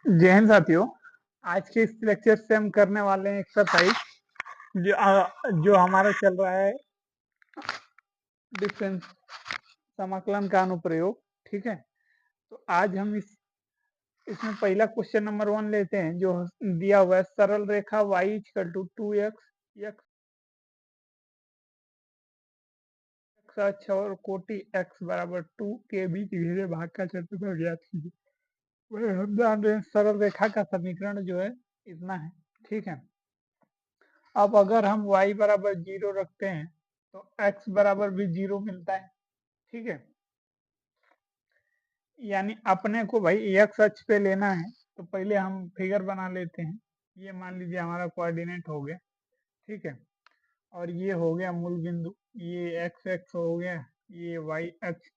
जय हिंद साथियों। आज के इस लेक्चर से हम करने वाले हैं एक्सरसाइज जो हमारा चल रहा है डिफरेंस समाकलन का अनुप्रयोग। ठीक है, तो आज हम इसमें पहला क्वेश्चन नंबर 1 लेते हैं जो दिया हुआ है। सरल रेखा y equal to 2x x अक्ष और कोटि x बराबर 2 के बीच घेरे भाग का क्षेत्रफल ज्ञात कीजिए। वह हम जान रहे हैं सरल रेखा का समीकरण जो है इतना है। ठीक है, अब अगर हम y बराबर 0 रखते हैं तो x बराबर भी 0 मिलता है। ठीक है, यानी अपने को भाई x अक्ष पे लेना है तो पहले हम फिगर बना लेते हैं। ये मान लीजिए हमारा कोऑर्डिनेट हो गया। ठीक है, और ये हो गया मूल बिंदु, ये x एक्स हो गया, ये y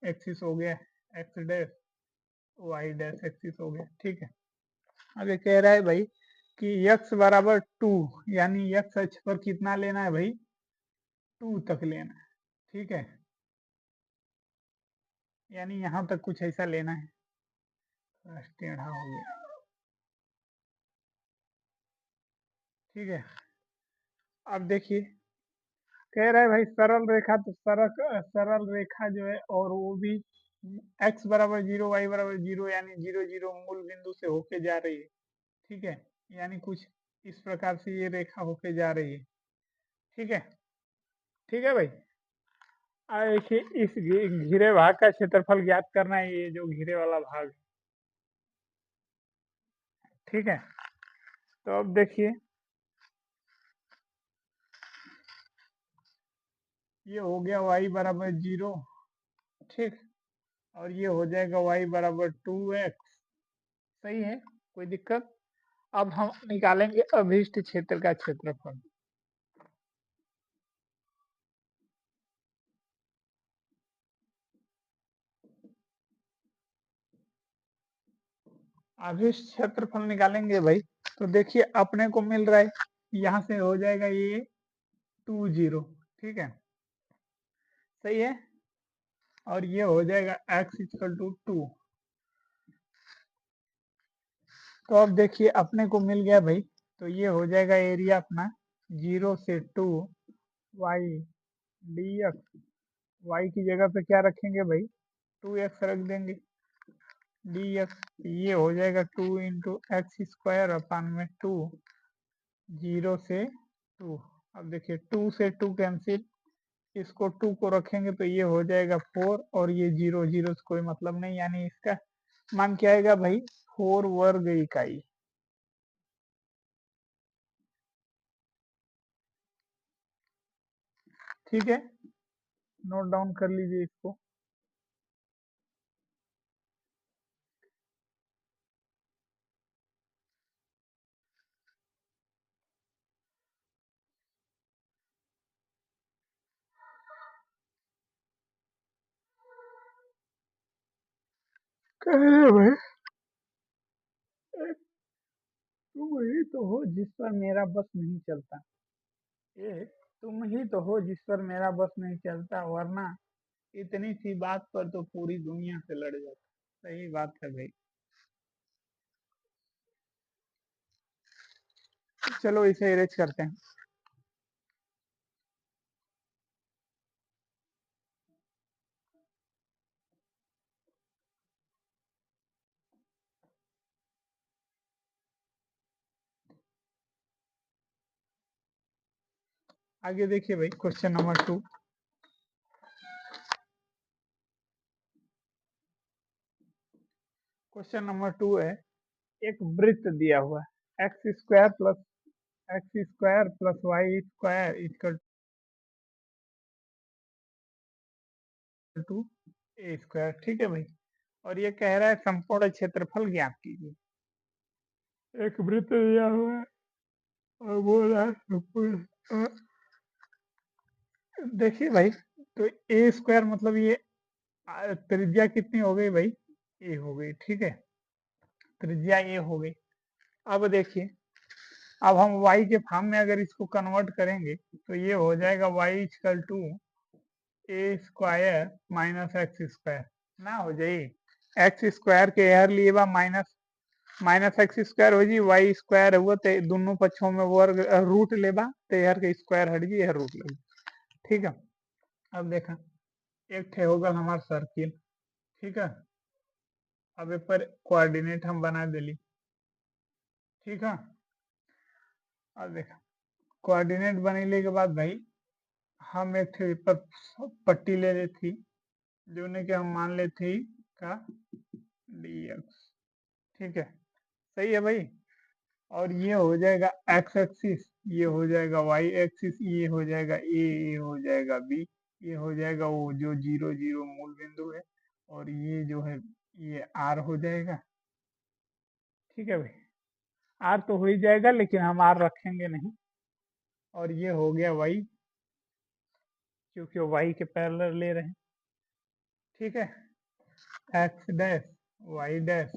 एक्सिस हो गया, x dash y dash axis हो गया। ठीक है, अब ये कह रहा है भाई कि x बराबर 2, यानी x अक्ष पर कितना लेना है भाई, 2 तक लेना है। ठीक है, यानी यहाँ तक कुछ ऐसा लेना है। टेढ़ा हो गया। ठीक है, अब देखिए कह रहा है भाई सरल रेखा, तो सरल रेखा जो है और वो भी x बराबर 0 y बराबर 0 यानी 0 0 मूल बिंदु से होके जा रही है। ठीक है, यानी कुछ इस प्रकार से ये रेखा होके जा रही है। ठीक है, ठीक है भाई। देखिए इस घिरे भाग का क्षेत्रफल ज्ञात करना है, ये जो घिरे वाला भाग। ठीक है, तो अब देखिए ये हो गया y बराबर 0। ठीक, और ये हो जाएगा y बराबर 2x। सही है, कोई दिक्कत। अब हम निकालेंगे अभिष्ट क्षेत्र का क्षेत्रफल। अभिष्ट क्षेत्रफल निकालेंगे भाई, तो देखिए अपने को मिल रहा है यहाँ से हो जाएगा ये 20। ठीक है, सही है, और ये हो जाएगा x इक्वल टू 2। तो अब देखिए अपने को मिल गया भाई, तो ये हो जाएगा एरिया अपना 0 से 2 y dx। y की जगह पे क्या रखेंगे भाई, 2x रख देंगे dx। ये हो जाएगा 2 इंटू एक्स स्क्वायर अपान में 2, 0 से 2। अब देखिए 2 से 2 कैंसिल, इसको 2 को रखेंगे तो ये हो जाएगा 4, और ये 0 0 से कोई मतलब नहीं, यानी इसका मान क्या आएगा भाई, 4 वर्ग इकाई। ठीक है, नोट डाउन कर लीजिए इसको। कहे भाई तुम ही तो हो जिस पर मेरा बस नहीं चलता, ये तुम ही तो हो जिस पर मेरा बस नहीं चलता, वरना इतनी सी बात पर तो पूरी दुनिया से लड़ जाता। सही बात है भाई। चलो इसे इरेज करते हैं। आगे देखिए भाई क्वेश्चन नंबर 2। क्वेश्चन नंबर 2 है, एक वृत्त दिया हुआ है x square plus y square equal to a square. ठीक है भाई, और ये कह रहा है संपूर्ण क्षेत्रफल ज्ञात कीजिए। एक वृत्त दिया हुआ है और बोल रहा है देखिए भाई, तो ए स्क्वायर मतलब ये त्रिज्या कितनी हो गई भाई, ए हो गई। ठीक है, त्रिज्या ए हो गई। अब देखिए, अब हम y के फॉर्म में अगर इसको कन्वर्ट करेंगे तो ये हो जाएगा y equal to a square minus x square. ना हो जाए एक्स स्क्वायर के हर लिए बा माइनस माइनस एक्स स्क्वायर हो जी, वाई स्क्वायर हुआ तो दोनों पक्षों में वर्ग रूट लेबा तो यार के स्क्वायर हट जी, यह रूट लगी। ठीक है, अब देखा एक ठे होगा हमार सर्किल। ठीक है, अब ए पर कोऑर्डिनेट हम बना देली। ठीक है, अब देखा कोऑर्डिनेट बनेले के बाद भाई हम एक ठे पर पट्टी ले ली थी, जो ने कि हम मान ले थी का dx। ठीक है, सही है भाई। और ये हो जाएगा एक्स एक्सिस, ये हो जाएगा वाई एक्सिस, ये हो जाएगा ए, ये हो जाएगा बी, ये हो जाएगा वो जो 0 0 मूल बिंदु है, और ये जो है ये आर हो जाएगा। ठीक है भाई, आर तो हो ही जाएगा लेकिन हम आर रखेंगे नहीं। और ये हो गया वाई, क्योंकि वाई के पैरेलल ले रहे हैं। ठीक है, एक्स डैश वाई डैश।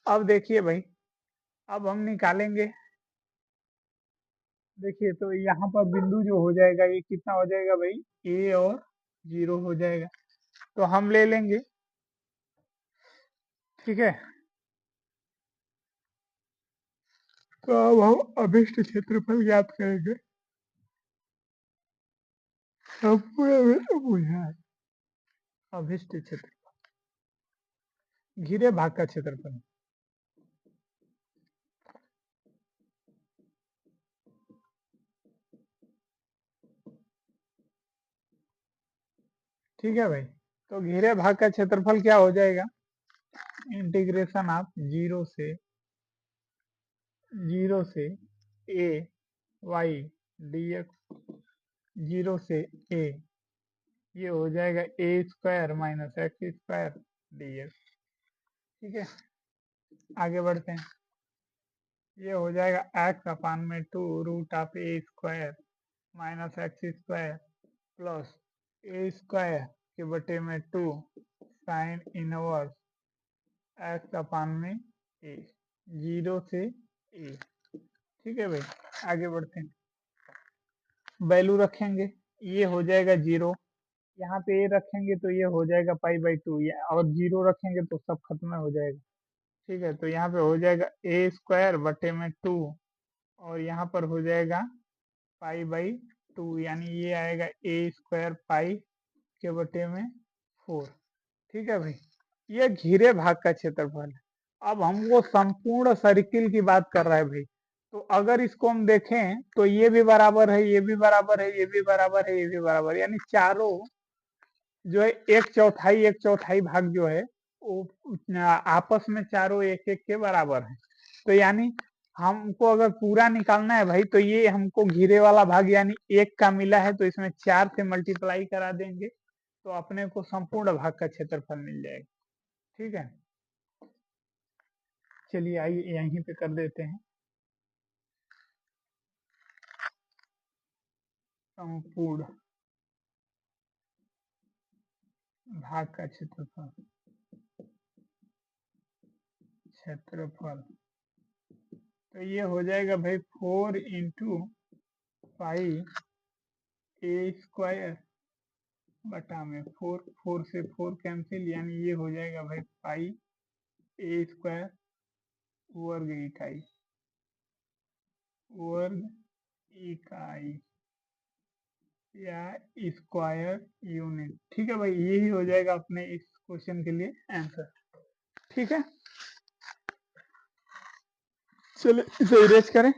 अब देखिए भाई, अब हम निकालेंगे। देखिए तो यहाँ पर बिंदु जो हो जाएगा ये कितना हो जाएगा भाई, ए और 0 हो जाएगा, तो हम ले लेंगे। ठीक है, तो अब हम अभिष्ट क्षेत्रफल ज्ञात करेंगे। अभिष्ट क्षेत्र, घिरे भाग का क्षेत्रफल। ठीक है भाई, तो घिरे भाग का क्षेत्रफल क्या हो जाएगा, इंटीग्रेशन ऑफ 0 से ए वाई डी एक्स, 0 से a, ये हो जाएगा a square minus x square d x. ठीक है, आगे बढ़ते हैं। ये हो जाएगा एक्स अपान में 2 root of a square minus x square plus a square के बटे में 2 साइन इनवर्स एक्स अपान में ए, 0 से a। ठीक है भाई, आगे बढ़ते हैं। वैल्यू रखेंगे, ये हो जाएगा 0, यहाँ पे ए रखेंगे तो ये हो जाएगा पाई/2, और 0 रखेंगे तो सब खत्म हो जाएगा। ठीक है, तो यहाँ पे हो जाएगा ए स्क्वायर बटे में 2, और यहाँ पर हो जाएगा पाई/2, यानी ये आएगा ए स्क्वायर पाई के बटे में 4। ठीक है भाई, ये घिरे भाग का क्षेत्रफल है। अब हमको संपूर्ण सर्किल की बात कर रहा है भाई, तो अगर इसको हम देखें तो ये भी बराबर है, ये भी बराबर है, ये भी बराबर है, ये भी बराबर है, यानी चारों जो है एक चौथाई भाग जो है वो आपस में चारों एक एक के बराबर है। तो यानी हमको अगर पूरा निकालना है भाई, तो ये हमको घिरे वाला भाग यानी 1 का मिला है, तो इसमें 4 से मल्टीप्लाई करा देंगे तो अपने को संपूर्ण भाग का क्षेत्रफल मिल जाएगा। ठीक है, चलिए आइए यहीं पे कर देते हैं, संपूर्ण भाग का क्षेत्रफल। तो ये हो जाएगा भाई 4 इंटू पाई ए स्क्वायर बटा में 4, 4 से 4 कैंसिल, यानी ये हो जाएगा भाई पाई ए स्क्वायर वर्ग इकाई, वर्ग इकाई या स्क्वायर यूनिट। ठीक है भाई, यही हो जाएगा अपने इस क्वेश्चन के लिए आंसर। ठीक है, चलिए इसे इरेज करें।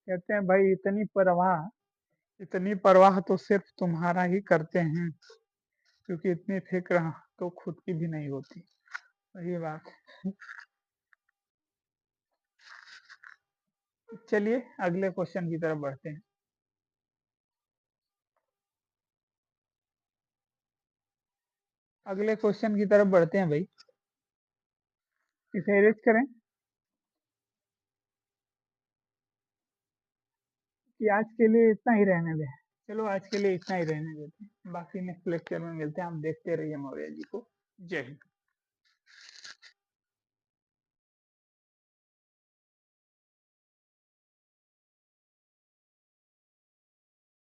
कहते हैं भाई इतनी परवाह तो सिर्फ तुम्हारा ही करते हैं, क्योंकि इतनी फिक्र तो खुद की भी नहीं होती। वही बात। चलिए अगले क्वेश्चन की तरफ बढ़ते हैं। अगले क्वेश्चन की तरफ बढ़ते हैं भाई, इसे इरेज करें कि आज के लिए इतना ही रहने दें। चलो आज के लिए इतना ही रहने देते हैं, बाकी नेक्स्ट लेक्चर में मिलते हैं। आप देखते रहिए मौर्य जी को। जय हिंद।